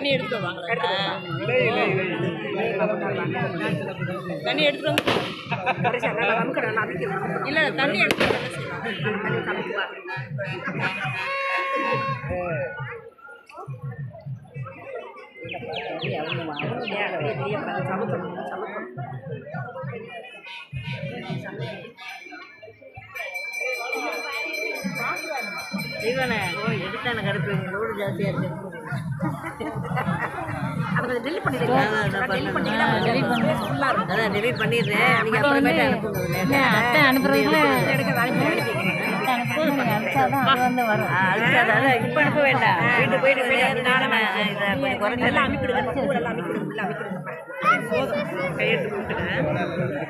தண்ணி எடுத்துட்டு வாங்க. தண்ணி எடுத்துட்டு வந்து இல்லை தண்ணி எடுத்துட்டு இவனை எடுத்தான கடுப்பு லோடு ஜாஸ்தியாக இருக்கு. அதான் டெலிட் பண்ணிடுறேன். நீங்கள் அப்புறமேட்டு அனுப்புங்க. அத்தை அனுப்புறதுல இப்போ அனுப்ப வேண்டாம். வீட்டு போயிட்டு குறைஞ்செல்லாம் அமைக்கிடுங்க. கையெழுத்து கொடுத்துட்டேன்.